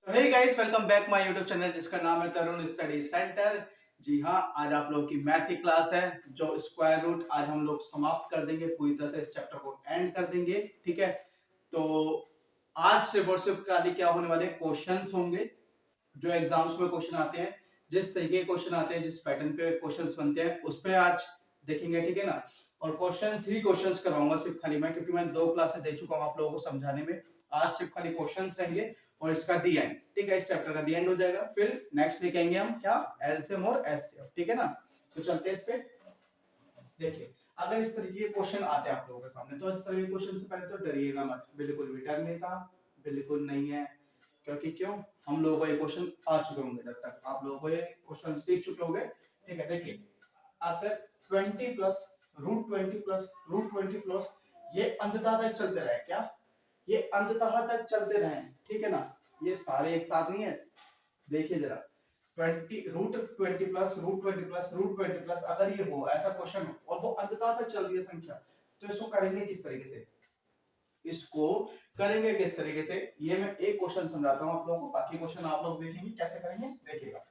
Hey guys, welcome back my YouTube channel जिसका नाम है तरुण स्टडी सेंटर। जी हाँ, आज आप लोगों की मैथ की क्लास है जो स्क्वायर रूट आज हम लोग समाप्त कर देंगे, पूरी तरह से इस चैप्टर को एंड कर देंगे। ठीक है, तो आज से और सिर्फ खाली क्या होने वाले क्वेश्चंस होंगे जो एग्जाम्स में क्वेश्चन आते हैं, जिस तरीके के क्वेश्चन आते हैं, जिस पैटर्न पे क्वेश्चंस बनते हैं उस पे आज देखेंगे। ठीक है ना, और क्वेश्चंस ही क्वेश्चंस करवाऊंगा सिर्फ खाली मैं, क्योंकि मैं 2 क्लासेस दे चुका हूँ आप लोगों को समझाने में। आज सिर्फ खाली क्वेश्चंस रहेंगे और इसका दी एंड। ठीक है, इस चैप्टर का दी एंड हो जाएगा। फिर नेक्स्ट लेके आएंगे हम क्या, एलसीएम और एचसीएफ। ठीक है ना, तो चलते हैं इस पे। देखिए, अगर इस तरीके के क्वेश्चन आते हैं आप लोगों के सामने तो इस तरह के क्वेश्चन से पहले तो डरिएगा मत, बिल्कुल भी डरने का बिल्कुल नहीं है। क्योंकि क्यों, हम लोगों को ये क्वेश्चन आ चुके होंगे, जब तक आप लोगों को ये क्वेश्चन सीख चुके होंगे। ठीक है, देखिए अगर 20 प्लस √20 प्लस √20 प्लस ये अंततः तक चलते रहे, क्या ये अंततः तक चलते रहे, ठीक है ना, ये सारे एक साथ नहीं है। देखिए जरा 20 √20 प्लस √20 प्लस √20 प्लस अगर ये हो, ऐसा क्वेश्चन हो और वो अंततः तक चल रही है संख्या, तो इसको करेंगे किस तरीके से, इसको करेंगे किस तरीके से, ये मैं एक क्वेश्चन समझाता हूं आप लोगों को, बाकी क्वेश्चन आप लोग देखेंगे कैसे करेंगे। देखिएगा,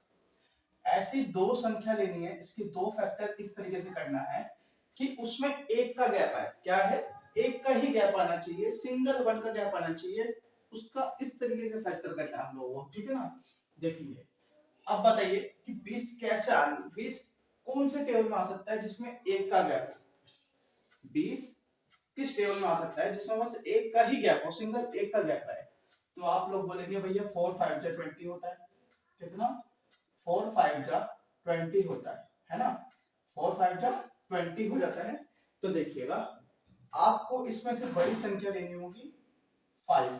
ऐसी दो संख्या लेनी है, इसके दो फैक्टर इस तरीके से करना है कि उसमें एक का गैप है, क्या है, एक का ही गैप आना चाहिए, सिंगल वन का गैप आना चाहिए, उसका इस तरीके से फैक्टर करना है हम लोगों को। ठीक है ना, देखिए अब बताइए कि 20 कैसे आ रही, 20 कौन से टेबल में आ सकता है जिसमें एक का गैप हो, 20 किस टेबल में आ सकता है जिसमें बस एक का ही गैप हो, सिंगल एक का गैप है। तो आप लोग बोलेंगे भैया 4 5 जा 20 होता है, कितना, 4 5 जा 20 होता है ना, 4 5 जा 20 हो जाता है। तो देखिएगा, आपको इसमें से बड़ी संख्या लेनी होगी 5,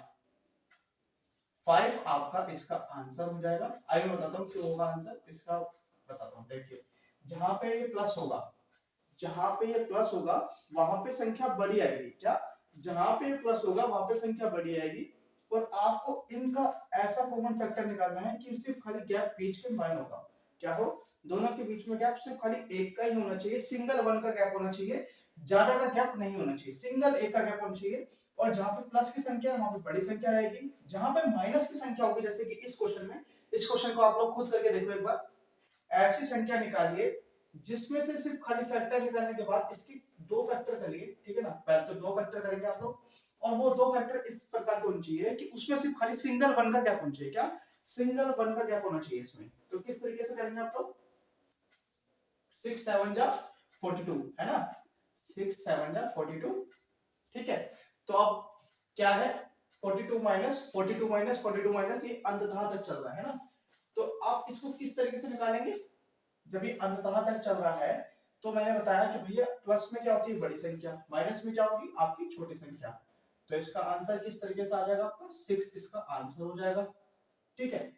5 आपका इसका आंसर हो जाएगा। आइए मैं बताता हूँ क्यों होगा आंसर इसका, बताता हूँ। देखिए, जहां पे ये प्लस होगा, जहां पे ये प्लस होगा वहां पे संख्या बड़ी आएगी, क्या, जहां पे ये प्लस होगा वहां पे संख्या बड़ी आएगी। और आपको इनका ऐसा कॉमन फैक्टर निकालना है कि सिर्फ खाली गैप बीच के माइन होगा, क्या हो, दोनों के बीच में गैप सिर्फ खाली एक का ही होना चाहिए, सिंगल वन का गैप होना चाहिए, ज्यादा का गैप नहीं होना चाहिए, सिंगल एक का गैप होना चाहिए। और जहां पे प्लस की संख्या है वहां पे बड़ी संख्या रहेगी, जहां पे माइनस की संख्या होगी, जैसे कि इस क्वेश्चन में, इस क्वेश्चन को आप लोग खुद करके देखो एक बार, ऐसी संख्या निकालिए जिसमें से सिर्फ खाली फैक्टर निकालने के बाद इसकी दो फैक्टर करिए। ठीक है ना, पहले तो दो फैक्टर करेंगे आप लोग, और वो दो फैक्टर इस प्रकार के होने चाहिए कि उसमें सिर्फ खाली सिंगल वन का गैप होना चाहिए, क्या, सिंगल वन का गैप होना चाहिए इसमें। तो किस तरीके से करेंगे आप लोग, 6 7 जा 42 है ना, 6 7 जा 42। ठीक है, तो अब क्या है, 42 माइनस 42 माइनस 42 माइनस, ये अंततः तक चल रहा है ना। तो आप इसको किस तरीके से निकालेंगे, जब ये अंततः तक चल रहा है तो मैंने बताया कि भैया प्लस में क्या होती है बड़ी संख्या, माइनस में क्या होगी आपकी छोटी संख्या। तो इसका आंसर किस तरीके से आ जाएगा आपका 6, इसका आंसर हो जाएगा। ठीक है,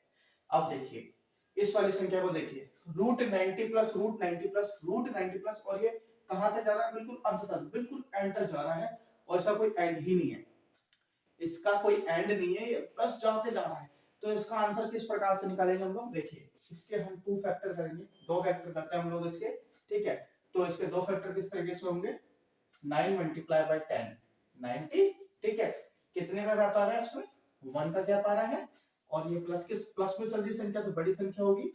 अब देखिए इस वाली संख्या को देखिए, √90 प्लस √90 प्लस √90 प्लस, और ये कहां तक जा रहा है, बिल्कुल अंत तक, बिल्कुल एंड तक जा रहा है, और इसका कोई एंड ही नहीं है, इसका कोई एंड नहीं है, ये बस जाते जा रहा है। तो इसका आंसर किस प्रकार से निकालेंगे हम लोग, देखिए इसके हम 2 फैक्टर करेंगे, दो फैक्टर करते हैं हम लोग इसके। ठीक है, तो इसके दो फैक्टर किस तरीके से होंगे, 9 मल्टीप्लाई बाय 10 90। ठीक है, कितने का गैप आ रहा है इसमें, 1 का गैप आ रहा है, और ये प्लस किस, प्लस में चल रही संख्या तो बड़ी संख्या होगी,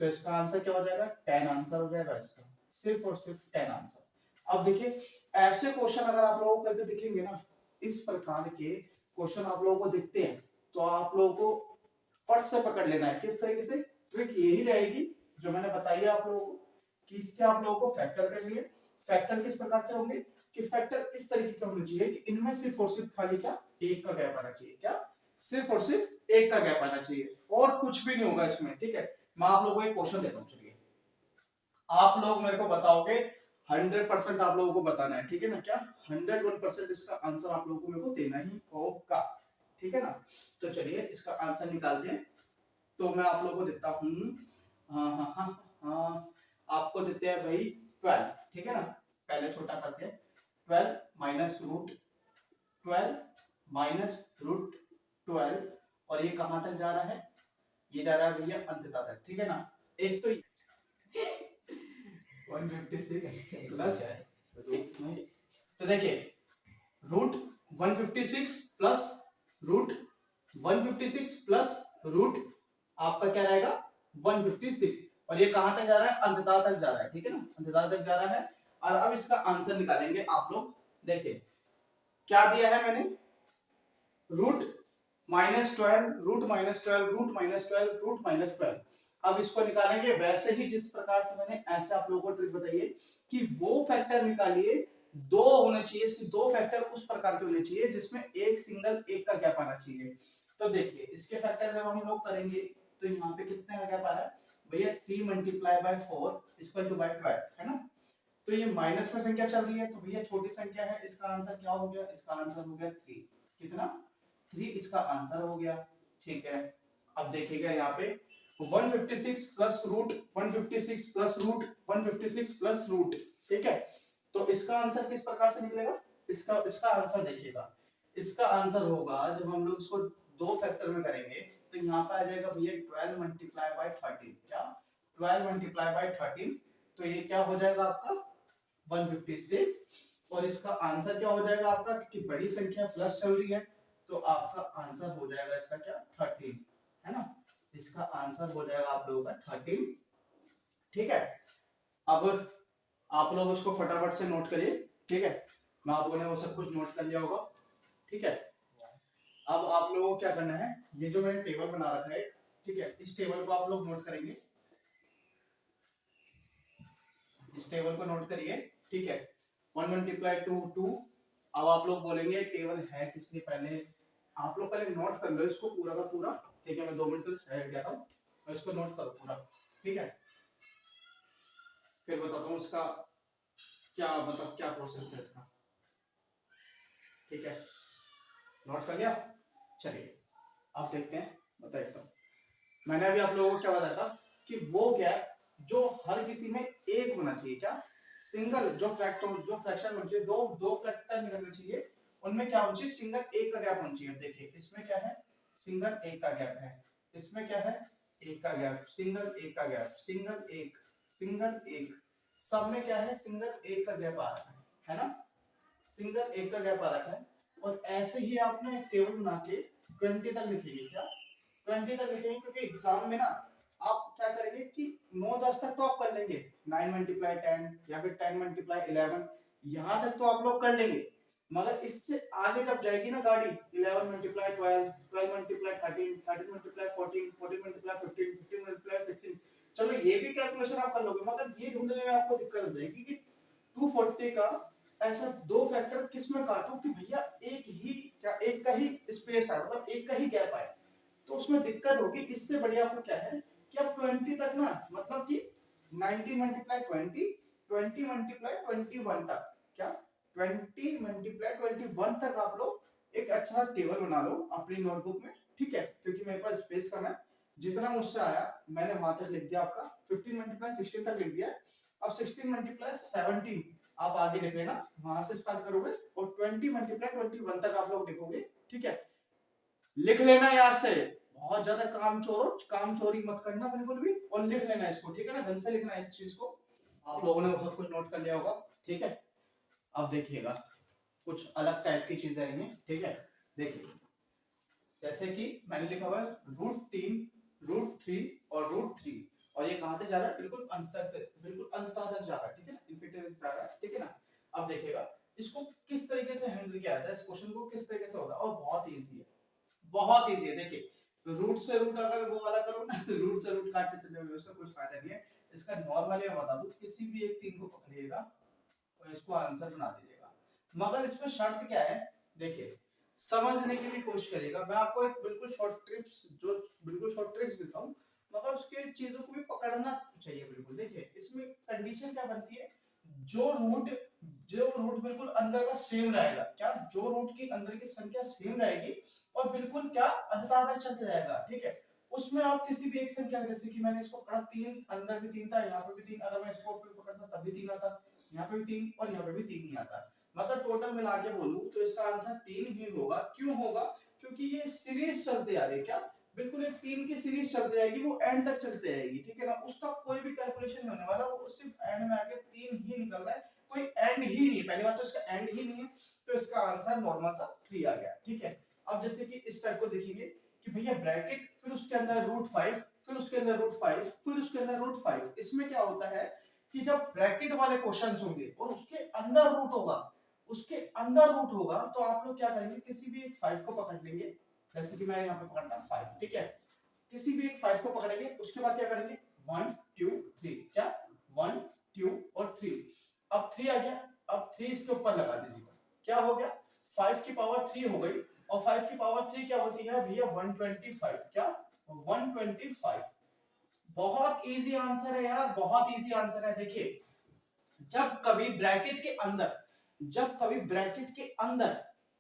तो इसका आंसर क्या हो जाएगा, 10 आंसर हो जाएगा इसका, सिर्फ और सिर्फ 10 आंसर। अब देखिए, ऐसे क्वेश्चन अगर आप लोगों को कभी दिखेंगे ना, इस प्रकार के क्वेश्चन आप लोगों को दिखते हैं, तो आप लोगों को फट से पकड़ लेना है, किस तरीके से, ट्रिक यही रहेगी जो मैंने बताई है आप लोगों को, कि इसके आप लोगों को फैक्टर करनी है। फैक्टर किस प्रकार के होंगे, कि फैक्टर इस तरीके के होने चाहिए कि इनमें सिर्फ और सिर्फ खाली क्या, एक का गैप आना चाहिए, क्या, सिर्फ और सिर्फ एक का गैप आना चाहिए, और कुछ भी नहीं होगा इसमें। ठीक है, मैं आप लोगों को एक क्वेश्चन देता हूं, चलिए आप लोग मेरे को बताओगे, 100% आप लोगों को बताना है, ठीक है ना, क्या 101% इसका आंसर आप लोगों को मेरे को देना ही होगा। ठीक है ना, तो चलिए इसका आंसर निकालते हैं। तो मैं आप लोगों को देता हूं, हाँ हाँ हाँ हाँ, आपको देते हैं भाई 12। ठीक है ना, पहले छोटा करते हैं, 12 माइनस √12 और ये कहां तक जा रहा है, ये जा रहा है भैया अंततः तक। ठीक है ना, एक तो 156 प्लस, तो देखिए √156 प्लस √156 प्लस रूट आपका क्या रहेगा 156, और ये कहां तक जा रहा है, अंततः तक जा रहा है, ठीक है ना, अंततः तक जा रहा है। और अब इसका आंसर निकालेंगे आप लोग। देखिए क्या दिया है मैंने, रूट -12, रूट -12, रूट -12, रूट -12। अब इसको निकालेंगे वैसे ही जिस प्रकार से मैंने ऐसे आप लोगों को ट्रिक बताइए कि वो फैक्टर निकालिए, दो होने चाहिए, इसके दो फैक्टर उस प्रकार के होने चाहिए जिसमें एक सिंगल एक का गैप आना चाहिए। तो देखिए इसके फैक्टर जब हम लोग करेंगे तो यहाँ पे कितने का गैप आ रहा है भैया, 3 × 4 = 12 है ना। तो ये माइनस में संख्या चल रही है तो भैया छोटी संख्या है, इसका आंसर क्या हो गया, इसका आंसर हो गया 3। कितना, 3 इसका आंसर हो गया, ठीक है। अब देखिएगा यहाँ पे 156 plus root 156 plus root 156 plus root, ठीक है। तो इसका आंसर किस प्रकार से निकलेगा, इसका आंसर देखिएगा, इसका आंसर होगा जब हम लोग इसको दो फैक्टर में करेंगे तो यहाँ पे आ जाएगा भैया 12 × 13, क्या 12 × 13, तो ये क्या हो जाएगा आपका 156, और इसका आंसर क्या हो जाएगा आपका, क्योंकि बड़ी संख्या प्लस चल रही है तो आपका आंसर हो जाएगा इसका क्या 13, है ना। इसका आंसर हो जाएगा आप लोगों का 13, ठीक है। अब आप लोग उसको फटाफट से नोट करिए, ठीक है, मैं आप लोगों ने वो सब कुछ नोट कर लिया होगा, ठीक है। अब आप लोगों को क्या करना है, ये जो मैंने टेबल बना रखा है, ठीक है, इस टेबल को आप लोग नोट करेंगे, इस टेबल को नोट करिए, ठीक है। 1 × 2 2। अब आप लोग बोलेंगे टेबल है किसने, पहले आप लोग पहले नोट कर लो इसको पूरा का पूरा, ठीक है। मैं 2 मिनट के लिए साइड गया था, मैं इसको नोट करो पूरा, ठीक है, फिर बताता हूँ इसका क्या मतलब क्या प्रोसेस है इसका, ठीक है। नोट कर लिया, चलिए अब देखते हैं, बताइए। तो मैंने अभी आप लोगों को क्या बताया था कि वो गैप जो हर किसी में एक होना चाहिए, क्या सिंगल, जो फ्रैक्शन होना चाहिए, दो फैक्टर निकलना चाहिए, उनमें क्या होना चाहिए, सिंगल एक का गैप होना चाहिए। देखिए इसमें क्या है, सिंगल एक का गैप है, इसमें क्या है, एक का गैप, सिंगल एक का गैप, सिंगल एक, सब में क्या है, सिंगल एक का गैप आ रहा है ना, सिंगल एक का गैप आ रखा है। और ऐसे ही आपने एक टेबल बना के 20 तक लिखेंगे, क्या 20 तक लिखेंगे, क्योंकि एग्जाम में ना आप क्या करेंगे कि 9 10 तक तो आप कर लेंगे, 9 × 10 या फिर 10 × 11, यहाँ तक तो आप लोग कर लेंगे, मगर इससे आगे जब जाएगी ना गाड़ी, 11 × 12 12 × 13 13 × 14 14 × 15 15 × 16, चलो ये भी कैलकुलेशन आप कर लोगे, मगर ये ढूंढने में आपको दिक्कत हो जाएगी कि 240 का ऐसा दो फैक्टर किस में काटूं कि भैया एक ही क्या, एक का ही स्पेस है, मतलब एक का ही गैप आए, तो उसमें दिक्कत होगी। इससे बढ़िया आपको क्या है कि आप 20 तक ना, मतलब कि 19 × 20 20 × 21 तक, क्या 20 × 21 तक आप लोग एक अच्छा टेबल बना लो अपनी नोटबुक में, ठीक है, क्योंकि मेरे पास स्पेस कम है। जितना मुझसे आया मैंने वहां तक लिख दिया, आपका 15 × 16 तक लिख दिया। अब 16 × 17 आप आगे लिख लेना, वहां से स्टार्ट करोगे और 20 × 21 तक आप लोग लिखोगे, ठीक है। लिख लेना याद से, बहुत ज्यादा काम चोरी मत करना बिल्कुल भी, और लिख लेना इसको, ठीक है ना, ढंग से लिखना है इस चीज को। आप लोगों ने बहुत कुछ नोट कर लिया होगा, ठीक है। अब देखिएगा कुछ अलग टाइप की चीजें आएंगी, ठीक है। देखिए जैसे कि मैंने लिखा हुआ है √3 √3 और √3, और ये कहां तक जा रहा है, बिल्कुल अंत तक, बिल्कुल अंततः तक जा रहा है, ठीक है ना, इन्फिनिटी तक जा रहा है, ठीक है ना। अब देखिएगा इसको किस तरीके से हैंडल किया जाता है, इस क्वेश्चन को किस तरीके से होता है, और बहुत इजी है, बहुत इजी है। देखिए रूट से रूट अगर वो वाला करो ना, रूट से रूट काटते चले जाओगे, उससे कुछ फायदा नहीं है। इसका नॉर्मली मैं बता दूं, किसी भी एक 3 को पकड़िएगा और इसको आंसर बना दीजिएगा, मगर इसमें शर्त क्या है, देखिए समझने की भी कोशिश करिएगा। मैं आपको एक बिल्कुल शॉर्ट ट्रिक्स, जो बिल्कुल शॉर्ट ट्रिक्स देता हूँ, मगर उसके चीजों को भी पकड़ना चाहिए बिल्कुल। देखिए इसमें कंडीशन क्या बनती है, जो रूट बिल्कुल अंदर का सेम रहेगा, क्या जो रूट की अंदर की संख्या सेम रहेगी और बिल्कुल क्या अंततः तक चलते जाएगा, ठीक है। उसमें आप किसी भी एक संख्या, जैसे कि मैंने इसको पढ़ा 3, अंदर भी 3 था, यहाँ पे भी 3, अगर मैं इसको पकड़ता तब भी 3 आता, यहाँ पे भी 3 और यहाँ पे भी 3 ही आता, मतलब टोटल मिला के बोलूं तो इसका आंसर 3 ही होगा। क्यों होगा, क्योंकि ये सीरीज चलते आ रही है, क्या बिल्कुल एक 3 की सीरीज चलते जाएगी, वो एंड तक चलते जाएगी, ठीक है ना। उसका कोई भी कैलकुलेशन नहीं होने वाला, वो सिर्फ एंड में आके 3 ही निकल रहा है, कोई एंड ही नहीं है। पहली बात तो इसका एंड ही नहीं है, तो इसका आंसर नॉर्मल सा 3 आ गया, ठीक है। अब जैसे कि इस टाइप को देखेंगे कि कि भैया ब्रैकेट फिर उसके अंदर √5 फिर उसके अंदर √5 फिर उसके अंदर √5। इसमें क्या होता है कि जब ब्रैकेट वाले क्वेश्चंस होंगे और उसके अंदर रूट होगा, उसके अंदर रूट होगा, तो आप लोग क्या करेंगे, किसी भी एक 5 को पकड़ लेंगे, जैसे कि मैंने यहाँ पे पकड़ना 5, ठीक है, किसी भी एक 5 को पकड़ेंगे, उसके बाद क्या करेंगे 1 2 3, क्या 1 2 और 3, अब 3 आ गया, अब 3 इसके ऊपर लगा दीजिएगा, क्या हो गया 5 की पावर 3 हो गई, और 5 की पावर 3 क्या होती है भैया 125, क्या 125। बहुत इजी आंसर है यार, बहुत इजी आंसर है। देखिए जब कभी ब्रैकेट के अंदर, जब कभी ब्रैकेट के अंदर,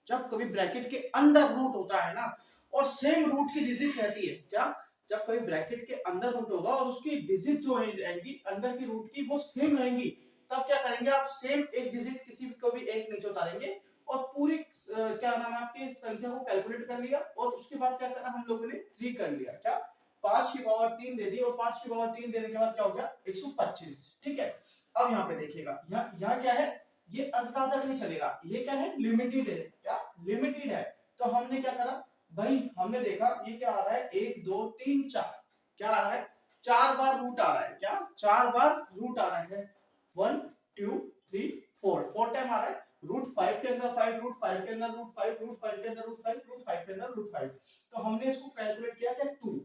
जब कभी ब्रैकेट के अंदर रूट होता है ना, और सेम रूट की डिजिट रहती है, क्या जब कभी ब्रैकेट के अंदर रूट होगा और उसकी डिजिट जो रहेगी अंदर की रूट की वो सेम रहेंगी, तब क्या करेंगे आप सेम एक डिजिट किसी को भी एक नीचे उतारेंगे और पूरी क्या नाम है आपकी संख्या को कैलकुलेट कर लिया, और उसके बाद क्या करा हम लोगों ने 3 कर लिया, क्या 5 की पावर 3 दे दी, और 5 की पावर 3 देने के बाद क्या हो गया 125, ठीक है। अब यहाँ पे देखिएगा यहाँ क्या है, ये अंततः तक नहीं चलेगा, ये क्या है लिमिटेड है, क्या लिमिटेड है, तो हमने क्या करा भाई, हमने देखा ये क्या आ रहा है 1 2 3 4, क्या आ रहा है 4 बार रूट आ रहा है, क्या 4 बार रूट आ रहा है, 1 2 3 4 टाइम आ रहा है, √5 के अंदर 5, √5 के अंदर √5, √5 के अंदर √5, √5 के अंदर √5, तो हमने इसको कैलकुलेट किया क्या 2,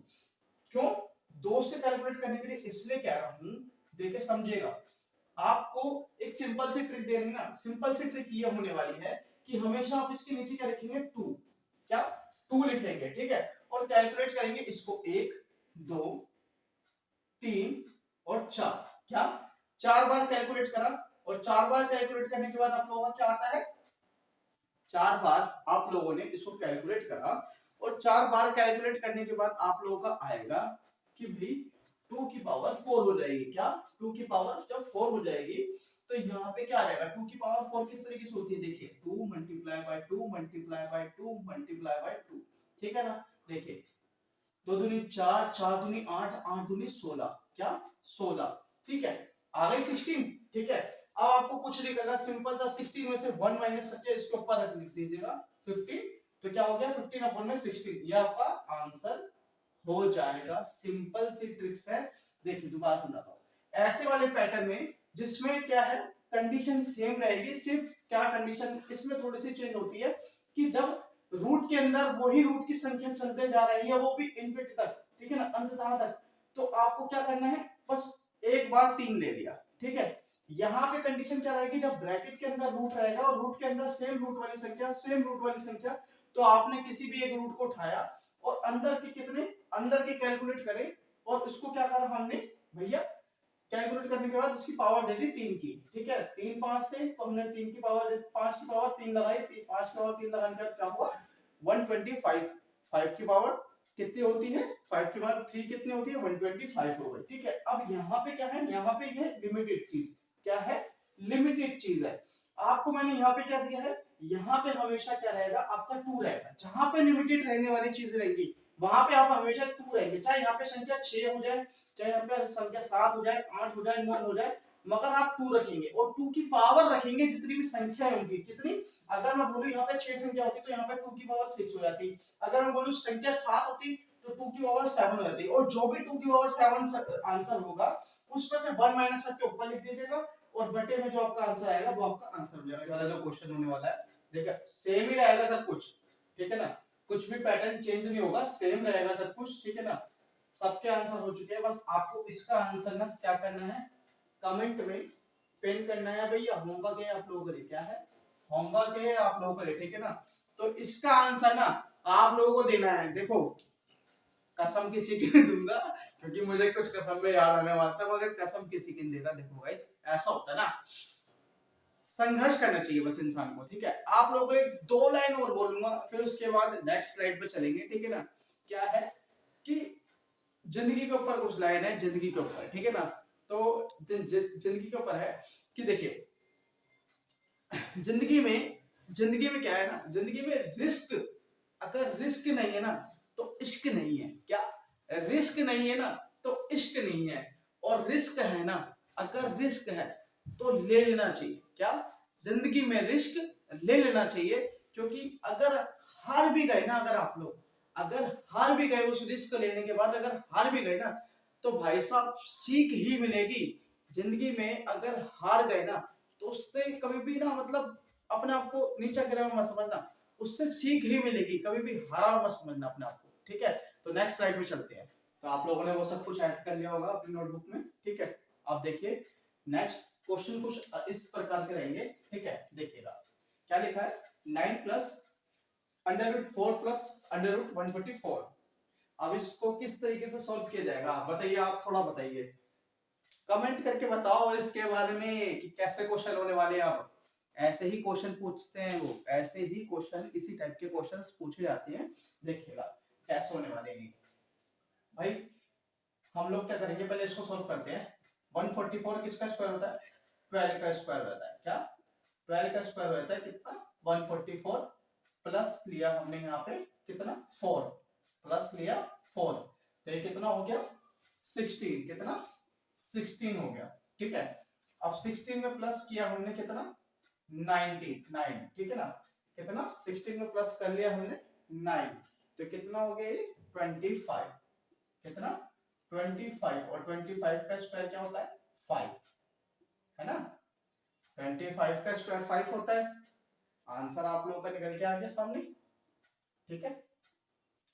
क्यों 2 से कैलकुलेट करने के लिए इसलिए कह रहा हूं, देखिए समझिएगा, आपको एक सिंपल सी ट्रिक देनी ना, सिंपल सी ट्रिक ये होने वाली है कि हमेशा आप इसके नीचे क्या लिखेंगे 2, क्या 2 लिखेंगे, ठीक है, और कैलकुलेट करेंगे इसको 1 2 3 और 4, क्या 4 बार कैलकुलेट करा, और 4 बार कैलकुलेट करने के बाद आप लोगों का क्या आता है, 4 बार आप लोगों ने इसको कैलकुलेट करा, और 4 बार कैलकुलेट करने के बाद आप लोगों का आएगा कि भाई 2 की पावर 4 हो जाएगी, क्या 2 की पावर जब 4 हो जाएगी तो यहाँ पे क्या आ जाएगा 2 की पावर 4 किस तरीके से होती है, देखिए 2 multiply by 2 multiply by 2 multiply by 2, ठीक है ना, देखिए 2 दूनी 4, 4 दूनी 8, 8 दूनी 16, क्या 16, ठीक है, आ गई 16, ठीक है। अब आपको कुछ नहीं करना, सिंपल सा 16 में से 1 माइनस करके इसके ऊपर लिख दीजिएगा 15, तो क्या हो गया 15 अपॉन में 16, ये आपका आंसर हो जाएगा। सिंपल सी ट्रिक्स है। देखिए दोबारा समझाता हूं, ऐसे वाले पैटर्न में जिसमें क्या है कंडीशन सेम रहेगी, सिर्फ क्या कंडीशन इसमें थोड़ी सी चेंज होती है कि जब रूट के अंदर वही रूट की संख्या चलते जा रही है, वो भी इनफिनिटी तक, ठीक है ना, अंततः तक, तो आपको क्या करना है बस एक बार 3 ले लिया, ठीक है। यहाँ पे कंडीशन क्या रहेगी, जब ब्रैकेट के अंदर रूट रहेगा और रूट के अंदर सेम रूट वाली संख्या, सेम रूट वाली संख्या, तो आपने किसी भी एक रूट को उठाया और अंदर के कितने, अंदर के कैलकुलेट करें, और इसको क्या करा हमने भैया कैलकुलेट करने के बाद उसकी पावर दे दी 3 की, ठीक है, 3 5 थे तो हमने 3 की पावर 5 की पावर 3 लगाई, 5 की पावर 3 लगाने के बाद क्या हुआ 125, 5 की पावर कितनी होती है 5 की पावर 3 कितनी होती है 125 हो गई, ठीक है। अब यहाँ पे क्या है, यहाँ पे ये लिमिटेड चीज, क्या है लिमिटेड चीज है, आपको मैंने यहाँ पे क्या दिया है, यहाँ पे हमेशा क्या रहेगा आपका 2 रहेगा, जहां पे लिमिटेड रहने वाली चीज रहेंगी वहां पे आप हमेशा 2 रहेंगे, चाहे यहाँ पे संख्या 6 हो जाए, चाहे यहाँ पे संख्या 7 हो जाए, 8 हो जाए, 9 हो जाए, मगर आप 2 रखेंगे, और 2 की पावर रखेंगे जितनी भी संख्या होंगी, कितनी, अगर मैं बोलूं यहाँ पे 6 संख्या होती तो यहाँ पे 2 की पावर 6 हो जाती, अगर मैं बोलूं संख्या 7 होती तो 2 की पावर 7 हो जाती, और जो भी 2 की पावर 7 आंसर होगा उसमें से 1 माइनस करके ऊपर लिख दीजिएगा, और बटे में जो आपका आंसर आएगा वो आपका आंसर हो जाएगा। वाला जो क्वेश्चन होने वाला है देखिए सेम ही रहेगा सब कुछ, ठीक है ना, कुछ भी पैटर्न चेंज नहीं होगा, सेम रहेगा सब कुछ, ठीक है ना, सबके आंसर हो चुके हैं, बस आपको इसका आंसर ना क्या करना है कमेंट में पिन करना है, भैया होमवर्क है आप लोगों के लिए, क्या है होमवर्क है आप लोगों के लिए, ठीक है ना, तो इसका आंसर ना आप लोगों को देना है, देखो कसम किसी की नहीं दूंगा क्योंकि मुझे कुछ कसम में याद आने वाला था, मगर कसम किसी की नहीं देगा, देखो गाइस ऐसा होता है ना, संघर्ष करना चाहिए बस इंसान को, ठीक है। आप लोगों को एक 2 लाइन और बोलूंगा फिर उसके बाद नेक्स्ट स्लाइड पे चलेंगे, ठीक है ना, क्या है कि जिंदगी के ऊपर कुछ लाइन है, जिंदगी के ऊपर, ठीक है ना, तो जिंदगी के ऊपर है कि देखिए जिंदगी में क्या है ना, जिंदगी में रिस्क, अगर रिस्क नहीं है ना तो इश्क नहीं है, क्या रिस्क नहीं है ना तो इश्क नहीं है, और रिस्क है ना, अगर रिस्क है तो ले लेना चाहिए, क्या जिंदगी में रिस्क ले लेना चाहिए, क्योंकि अगर हार भी गए ना अगर आप लोग, अगर हार भी गए उस रिस्क लेने के बाद, अगर हार भी गए ना तो भाई साहब सीख ही मिलेगी जिंदगी में। अगर हार गए ना तो उससे कभी भी ना मतलब अपने आप को नीचा गिरा हुआ मत समझना, उससे सीख ही मिलेगी, कभी भी हारा मत समझना अपने आप को, ठीक है। तो नेक्स्ट स्लाइड में चलते हैं। तो आप लोगों ने वो सब कुछ ऐड कर लिया होगा अपनी नोटबुक में, ठीक है। आप देखिए नेक्स्ट क्वेश्चन कुछ इस प्रकार के रहेंगे, ठीक है। देखिएगा क्या लिखा है, 9 plus under root 4 plus under root 144। अब इसको किस तरीके से सॉल्व किया जाएगा आप बताइए, आप थोड़ा बताइए, कमेंट करके बताओ इसके बारे में कि कैसे क्वेश्चन होने वाले हैं। आप ऐसे ही क्वेश्चन पूछते हैं वो, ऐसे ही क्वेश्चन, इसी टाइप के क्वेश्चंस पूछे जाते हैं। देखिएगा कैसे होने वाले हैं भाई। हम लोग क्या करेंगे, पहले इसको सॉल्व करते हैं। 144 किसका स्क्वायर होता है, 12 का स्क्वायर होता है। क्या 12 का स्क्वायर होता है कितना, 144 प्लस लिया हमने यहाँ पे कितना 4, प्लस लिया 4, तो ये कितना हो गया 16, कितना 16 हो गया, ठीक है। अब 16 में प्लस किया हमने कितना 99, ठीक है ना। कितना 16 में प्लस कर लिया हमने 9, तो कितना हो गया ये 25, कितना 25, और 25 का स्क्वायर क्या होता है 5, है ना। 25 का स्क्वायर 5 होता है। आंसर आप लोगों का निकल के आ गया सामने, ठीक है।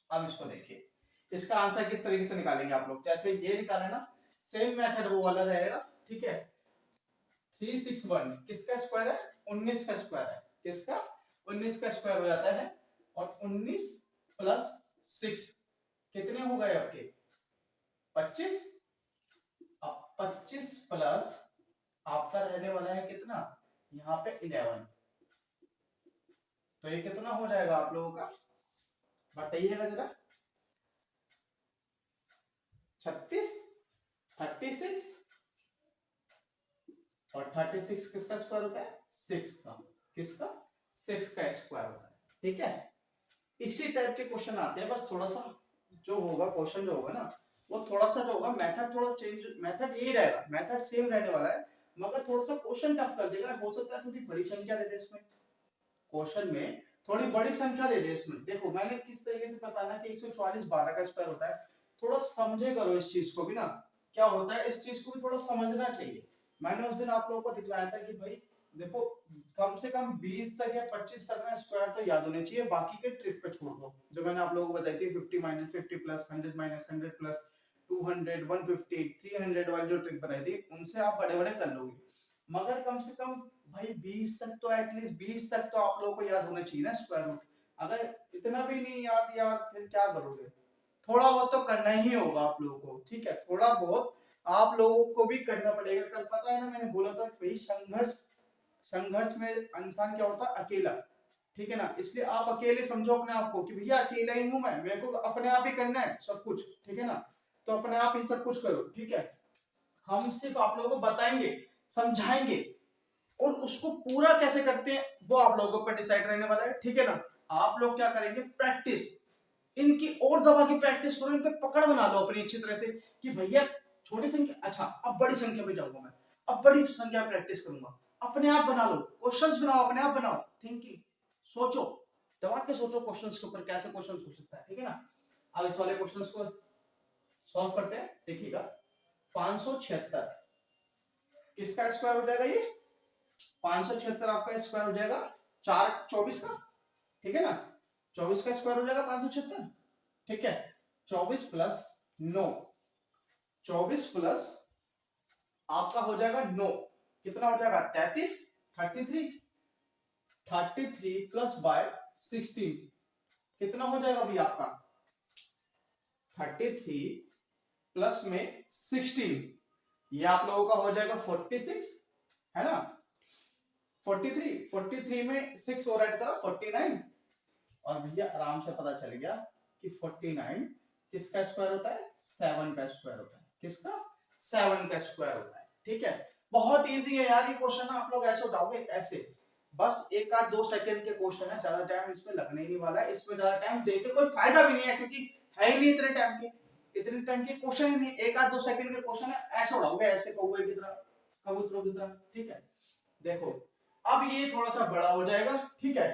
अब इसको देखिए, इसका आंसर किस तरीके से निकालेंगे आप लोग, जैसे ये निकाले ना सेम मेथड वो वाला रहेगा, ठीक है। 361 किसका स्क्वायर है, 19 का स्क्वायर है, किसका 19 का स्क्वायर हो जाता है, और 19 प्लस 6 कितने हो गए आपके 25। अब 25 प्लस आपका रहने वाला है कितना यहाँ पे 11, तो ये कितना हो जाएगा आप लोगों का बताइएगा जरा, 36, 36, और 36 किसका स्क्वायर होता है 6 का, किसका 6 का स्क्वायर होता है, ठीक है। इसी टाइप के क्वेश्चन आते हैं, बस थोड़ा सा जो होगा क्वेश्चन जो होगा ना वो थोड़ा सा जो होगा मेथड थोड़ा चेंज, मेथड यही रहेगा, मेथड सेम रहने वाला है, मगर थोड़ा सा क्वेश्चन टफ कर देगा। हो सकता है थोड़ी बड़ी संख्या दे दे इसमें, क्वेश्चन में थोड़ी बड़ी संख्या दे दे इसमें। देखो मैंने किस तरीके से बताना कि 144 12 का स्क्वायर होता है, थोड़ा समझे करो इस चीज को भी ना, क्या होता है इस चीज को भी थोड़ा समझना चाहिए। मैंने उस दिन आप लोगों को दिखलाया था कि भाई देखो कम से कम 20 तक या 25 तक ना स्क्वायर तो याद होने चाहिए, बाकी के ट्रिक पे छोड़ दो। जो मैंने आप लोगों को बताई थी 50 माइनस 50 प्लस 100 माइनस 100 प्लस 200 150 300 वाली जो ट्रिक बताई थी उनसे आप बड़े बड़े कर लोगे, मगर कम से कम भाई 20 तक तो एटलीस्ट 20 तक तो आप लोगों को याद होना चाहिए ना स्क्वायर रूट। अगर इतना भी नहीं याद यार फिर क्या करोगे, थोड़ा बहुत तो करना ही होगा आप लोगों को, ठीक है। थोड़ा बहुत आप लोगों को भी करना पड़ेगा। कल पता है ना मैंने बोला था भाई संघर्ष, संघर्ष में इंसान क्या होता है अकेला, ठीक है ना। इसलिए आप अकेले समझो अपने आप को कि भैया अकेला ही हूं मैं, मेरे को अपने आप ही करना है सब कुछ, ठीक है ना। तो अपने आप ही सब कुछ करो, ठीक है। हम सिर्फ आप लोगों को बताएंगे समझाएंगे, और उसको पूरा कैसे करते हैं वो आप लोगों पर डिसाइड रहने वाला है, ठीक है ना। आप लोग क्या करेंगे प्रैक्टिस, इनकी और दबा की प्रैक्टिस करो, इन पे पकड़ बना लो अपनी अच्छी तरह से कि भैया छोटी संख्या, अच्छा अब बड़ी संख्या पे जाऊंगा मैं, अब बड़ी संख्या प्रैक्टिस करूंगा। अपने आप बना लो, क्वेश्चंस बनाओ, अपने आप बनाओ, थिंकिंग सोचो, दबा के सोचो क्वेश्चंस के ऊपर कैसे क्वेश्चन हो सकता है, ठीक है ना। अब इस वाले क्वेश्चंस को सॉल्व करते हैं। देखिएगा 576 किसका स्क्वायर हो जाएगा, ये 576 आपका स्क्वायर हो जाएगा 4 24 का, ठीक है ना। 24 का स्क्वायर हो जाएगा 576, ठीक है। 24 प्लस 9, 24 प्लस आपका हो जाएगा 9, कितना हो जाएगा 33, 33, 33 प्लस बाय 16 कितना हो जाएगा अभी आपका 33 प्लस में 16, ये आप लोगों का हो जाएगा 46, है ना। 43 में 6 और ऐड करा 49, और भैया आराम से पता चल गया कि 49 किसका स्क्वायर होता है 7 का स्क्वायर होता है, किसका 7 का स्क्वायर होता है, ठीक है। बहुत इजी है यार ये क्वेश्चन, आप लोग ऐसे उठाओगे ऐसे, बस 1-2 सेकंड के क्वेश्चन है, ज्यादा टाइम इसमें लगने ही नहीं वाला है। इसमें ज्यादा टाइम देके कोई फायदा भी नहीं है क्योंकि है ही नहीं इतने टाइम के, इतने टाइम के क्वेश्चन ही नहीं, 1-2 सेकंड के क्वेश्चन है, ऐसे उठाओगे ऐसे कौवे की तरह, कबूतरों की तरह, ठीक है। देखो अब ये थोड़ा सा बड़ा हो जाएगा, ठीक है।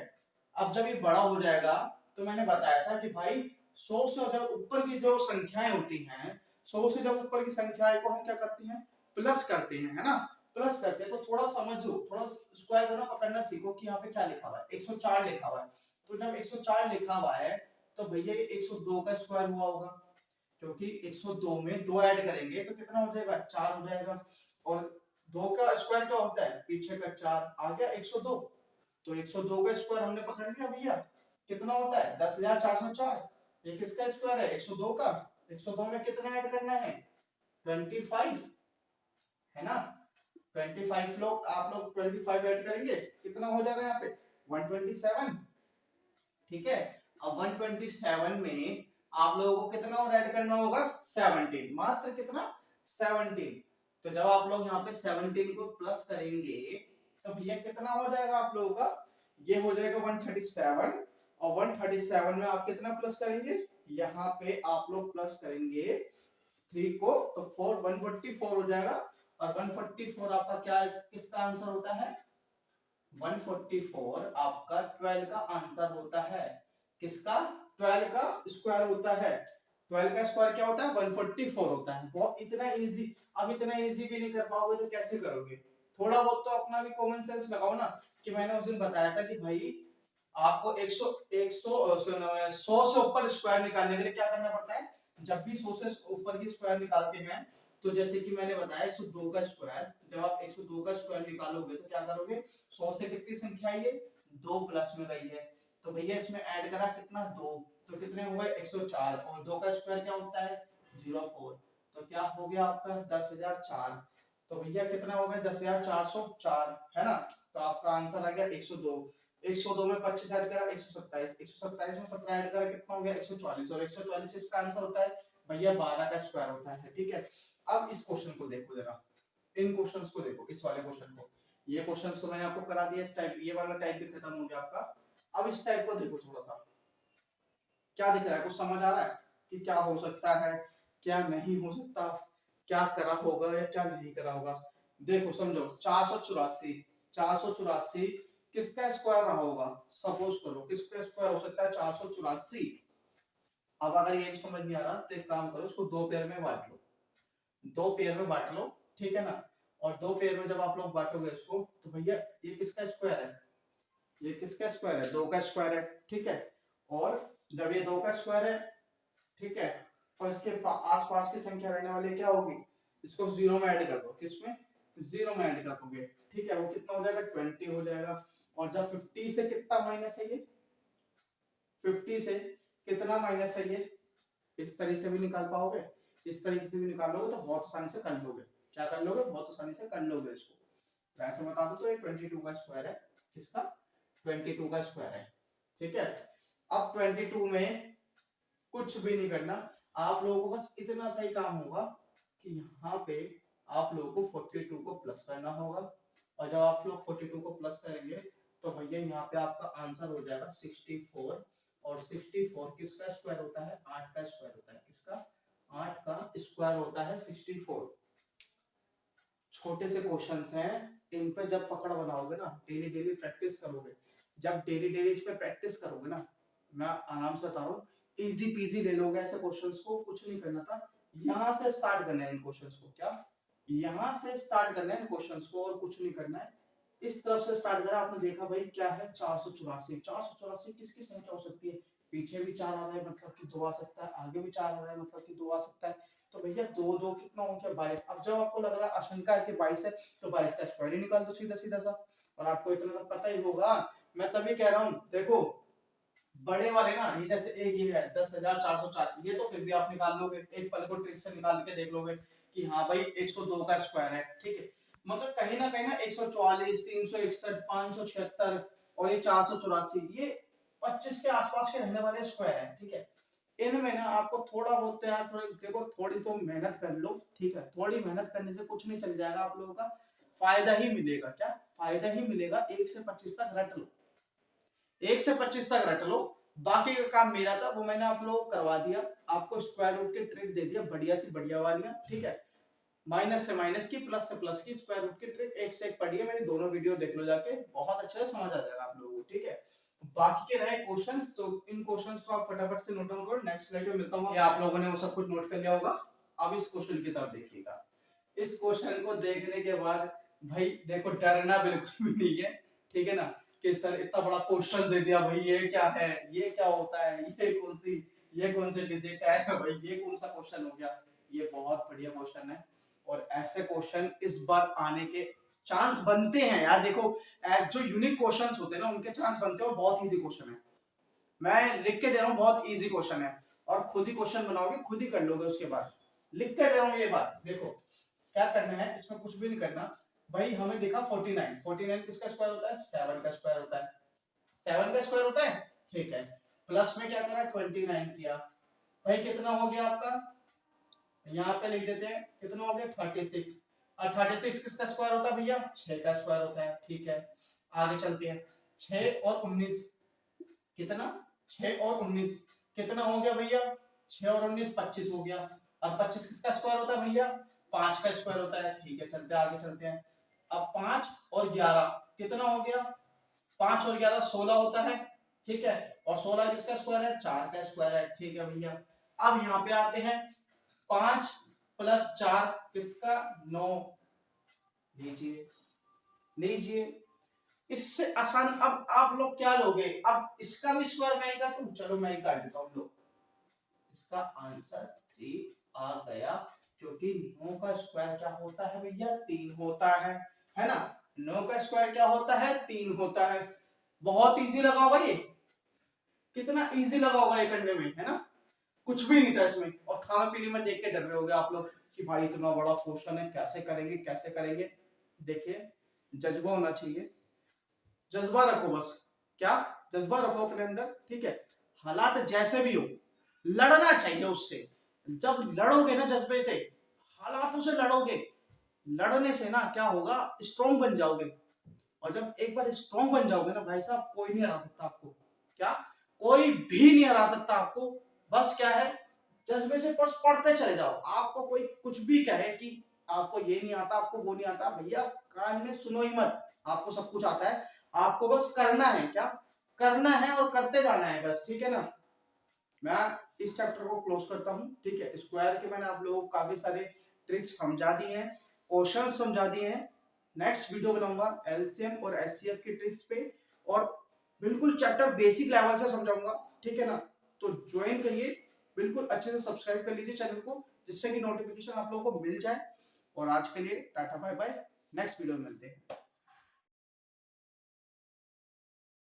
अब जब ये बड़ा हो जाएगा तो मैंने बताया था कि भाई 100 से जब ऊपर की जो संख्याएं होती हैं, 100 से जब ऊपर की संख्याएं को हम क्या करते हैं, प्लस करते हैं, है ना, प्लस करते हैं। तो थोड़ा समझो, थोड़ा स्क्वायर करना पकड़ना सीखो कि यहाँ पे क्या लिखा हुआ है, 104 लिखा हुआ है। तो जब 104 लिखा हुआ है तो भैया 102 का स्क्वायर हुआ होगा, क्योंकि 102 में 2 ऐड करेंगे तो कितना हो जाएगा, 4 हो जाएगा। और 2 का स्क्वायर क्या होता है, पीछे का 4, आ गया 102। तो 102 का स्क्वायर हमने पकड़ लिया भैया, कितना होता है 10,404। ये किसका स्क्वायर है, 102 का। 102 में कितना ऐड करना है, 25, है ना। 25 लोग, आप लोग 25 ऐड करेंगे, कितना हो जाएगा यहाँ पे 127, ठीक है। अब 127 में आप लोगों को कितना और ऐड करना होगा, 17, मात्र कितना 17। तो जब आप लोग यहाँ पे 17 को प्लस करेंगे तो भैया कितना हो जाएगा आप लोगों का, ये हो जाएगा 137। और 137 में आप कितना प्लस करेंगे, यहाँ पे आप लोग प्लस करेंगे 3 को, तो 144 हो जाएगा। और 144 आपका क्या, किसका आंसर होता है, 144 आपका 12 का आंसर होता है। किसका, 12 का स्क्वायर होता है। 12 का स्क्वायर क्या होता है, 144 होता है। बहुत इतना इजी, अब इतना इजी भी नहीं कर पाओगे तो कैसे करोगे, थोड़ा बहुत तो अपना भी कॉमन सेंस लगाओ ना। कि मैंने उस दिन बताया था कि भाई आपको 100 से ऊपर स्क्वायर निकालने के लिए क्या करना पड़ता है, जब भी 100 से ऊपर की स्क्वायर निकालते हैं, तो जैसे कि मैंने बताया 102 का स्क्वायर, जब आप 102 का स्क्वायर निकालोगे तो क्या करोगे, 100 से कितनी संख्या आई है, 2 प्लस में गई है, तो भैया इसमें ऐड करा कितना 2, तो कितने हुए 104। और 2 का स्क्वायर क्या होता है 04, तो क्या हो गया आपका 10,004। तो भैया कितना हो गया 10,404, है ना। तो आपका आंसर आ गया 102। 102 में 25 ऐड करा 127, 127 में 17 ऐड करा कितना हो गया 144। और 144 इसका आंसर होता है भैया 12 का स्क्वायर होता है, ठीक है। अब इस क्वेश्चन को देखो जरा, इन क्वेश्चंस को देखो, इस वाले क्वेश्चन को। ये क्वेश्चन तो मैंने आपको करा दिया, इस टाइप, ये वाला टाइप भी खत्म हो गया आपका। अब इस टाइप को देखो थोड़ा सा, क्या दिख रहा है, कुछ समझ आ रहा है कि क्या हो सकता है, क्या नहीं हो सकता, क्या करा होगा या क्या नहीं करा होगा। देखो समझो, 484, 484 किसका स्क्वायर रहा होगा, सपोज करो किसका स्क्वायर हो सकता है 484। अब अगर ये भी समझ नहीं आ रहा तो एक काम करो, उसको दो पेयर में बांट लो, दो पेयर में बांट लो, ठीक है ना। और दो पेयर में जब आप लोग बांटोगे इसको, तो भैया ये किसका स्क्वायर है, ये किसका स्क्वायर है, 2 का स्क्वायर है, ठीक है। और जब ये 2 का स्क्वायर है, ठीक है, और इसके आसपास की संख्या रहने वाली क्या होगी, इसको 0 में ऐड कर दो, किसमें 0 में ऐड कर दोगे, ठीक है। वो कितना हो जाएगा 20 हो जाएगा। और जब 50 से कितना माइनस है, ये 50 से कितना माइनस है, ये इस तरीके से भी निकाल पाओगे, इस तरीके से भी निकाल लोगे तो बहुत आसानी से कर लोगे। क्या कर लोगे, बहुत आसानी से कर लोगे इसको। वैसे बता दो तो ये 22 का स्क्वायर है, किसका 22 का स्क्वायर है, ठीक है। अब 22 में कुछ भी नहीं करना, आप लोगों को बस इतना सही काम होगा कि यहाँ पे आप लोगों को 42 को प्लस करना होगा। और जब आप लोग 42 को प्लस करेंगे तो भैया यहाँ पे आपका आंसर हो जाएगा 64। और 64 किसका स्क्वायर होता है, 8 का स्क्वायर होता है, किसका 8 का स्क्वायर होता है 64। छोटे से क्वेश्चंस हैं, इन पे जब पकड़ बनाओगे ना, डेली डेली प्रैक्टिस करोगे, जब डेली डेली इस पे प्रैक्टिस करोगे ना, मैं आराम से बता रहा हूँ, इजी पीजी ले लोगे ऐसे क्वेश्चंस को। कुछ नहीं करना था, यहाँ से स्टार्ट करना है इन क्वेश्चंस को, क्या यहाँ से स्टार्ट करना है इन क्वेश्चंस को, और कुछ नहीं करना है। इस तरफ से स्टार्ट करा, आपने देखा भाई क्या है 484, 484 किसकी संख्या हो सकती है, पीछे भी 4 आ रहा है मतलब कि 2 आ सकता है, आगे भी 4 आ रहा है मतलब कि 2 आ सकता है। तो भैया 2 2 कितना हो गया 22। अब जब आपको लग रहा है आशंका है कि 22 है, तो 22 का स्क्वायर ही निकाल दो सीधा सीधा सा। और आपको इतना तो पता ही होगा, मैं तभी कह रहा हूँ, देखो बड़े वाले ना, ये जैसे एक ये है 10,404, ये तो फिर भी आप निकाल लोगे, एक पल को ट्रिक से निकाल के देख लोगे कि हाँ भाई 102 का स्क्वायर है, ठीक है। मगर कहीं ना 144, 361, 576 और ये 484, ये 25 के आसपास के रहने वाले स्क्वायर है, ठीक है। इनमें ना आपको थोड़ा बहुत तो यार, थोड़ी देखो, थोड़ी तो मेहनत कर लो, ठीक है। थोड़ी मेहनत करने से कुछ नहीं चल जाएगा, आप लोगों का फायदा ही मिलेगा, क्या फायदा ही मिलेगा। 1 से 25 तक रट लो, 1 से 25 तक रट लो, बाकी का काम मेरा था, वो मैंने आप लोगों को करवा दिया। आपको स्क्वायर रूट की ट्रिक दे दिया, बढ़िया सी बढ़िया वाली, ठीक है। माइनस से माइनस की, प्लस से प्लस की स्क्वायर रूट की ट्रिक एक से एक पढ़िए, मेरी दोनों वीडियो देख लो जाके, बहुत अच्छे से समझ आ जाएगा आप लोगों को, ठीक है। बाकी के रहे क्वेश्चंस, तो इन क्वेश्चंस को आप फटाफट से नोट डाउन करो। नेक्स्ट स्लाइड में मिलता हूँ। ये आप लोगों ने वो सब कुछ नोट कर लिया होगा। अब इस क्वेश्चन की तरफ देखिएगा। इस क्वेश्चन को देखने के बाद भाई देखो डरना बिल्कुल भी नहीं है, ठीक है ना, कि सर इतना बड़ा क्वेश्चन दे दिया भाई, ये क्या है, ये क्या होता है, ये कौन सी डिजिट है भाई, ये कौन सा क्वेश्चन हो गया। ये बहुत बढ़िया क्वेश्चन है और ऐसे क्वेश्चन इस बार आने के चांस बनते हैं यार। देखो जो यूनिक क्वेश्चंस होते हैं ना उनके चांस बनते हैं और बहुत इजी क्वेश्चन है। मैं लिख के दे रहा हूँ, बहुत इजी क्वेश्चन है और खुद ही क्वेश्चन बनाओगे, खुद ही कर लोगे। उसके बाद लिख के दे रहा हूँ ये बात। देखो क्या करना है, इसमें कुछ भी नहीं करना भाई। हमें देखा 49, 49 किसका स्क्वायर होता है, 7 का स्क्वायर होता है। 7 का स्क्वायर होता है, ठीक है। प्लस में क्या करा, 29 किया भाई, कितना हो गया आपका, यहाँ पे लिख देते हैं कितना हो गया 36। और 36 किसका स्क्वायर होता है भैया, 6 का स्क्वायर होता है, ठीक है। आगे चलते हैं, 6 और 19 कितना, 6 और 19 कितना हो गया भैया, 6 और 19 25 हो गया। अब 25 किसका स्क्वायर होता है भैया, 5 का स्क्वायर होता है, ठीक है। चलते आगे चलते हैं। अब 5 और 11 कितना हो गया, 5 और 11 16 होता है, ठीक है। और 16 किसका स्क्वायर है, 4 का स्क्वायर है, ठीक है भैया। अब यहाँ पे आते हैं, 5 प्लस 4 किसका, 9। लीजिए लीजिए, इससे आसान अब आप लोग क्या लोगे, अब इसका भी स्क्वायर मैं ही काटूं, चलो मैं ही काट देता हूं। लोग इसका आंसर 3 आ गया, क्योंकि 9 का स्क्वायर क्या होता है भैया, 3 होता है ना। 9 का स्क्वायर क्या होता है, 3 होता है। बहुत इजी लगा होगा ये, कितना इजी लगा होगा ये करने में, है ना। कुछ भी नहीं था इसमें। और खाना पीने में देख के डर रहे होगे आप लोग कि भाई इतना बड़ा क्वेश्चन है, कैसे करेंगे कैसे करेंगे। देखिए जज्बा होना चाहिए, जज्बा रखो बस। क्या जज्बा रखो अपने अंदर, ठीक है। हालात जैसे भी हो लड़ना चाहिए उससे। जब लड़ोगे ना जज्बे से, हालातों से लड़ोगे, लड़ने से ना क्या होगा, स्ट्रॉन्ग बन जाओगे। और जब एक बार स्ट्रॉन्ग बन जाओगे ना भाई साहब, कोई नहीं हरा सकता आपको। क्या, कोई भी नहीं हरा सकता आपको। बस क्या है, जज्बे से बस पढ़ते चले जाओ। आपको कोई कुछ भी कहे कि आपको ये नहीं आता, आपको वो नहीं आता, भैया कान में सुनो ही मत। आपको सब कुछ आता है, आपको बस करना है। क्या करना है, और करते जाना है बस, ठीक है ना। मैं इस चैप्टर को क्लोज करता हूं, ठीक है। स्क्वायर के मैंने आप लोगों को काफी सारे ट्रिक्स समझा दिए हैं, क्वेश्चन समझा दिए हैं। नेक्स्ट वीडियो बनाऊंगा एलसीएम और एचसीएफ की ट्रिक्स पे, और बिल्कुल चैप्टर बेसिक लेवल से समझाऊंगा, ठीक है ना। तो ज्वाइन करिए, बिल्कुल अच्छे से सब्सक्राइब कर लीजिए चैनल को, जिससे कि नोटिफिकेशन आप लोगों को मिल जाए। और आज के लिए tata bye bye, next video में मिलते हैं।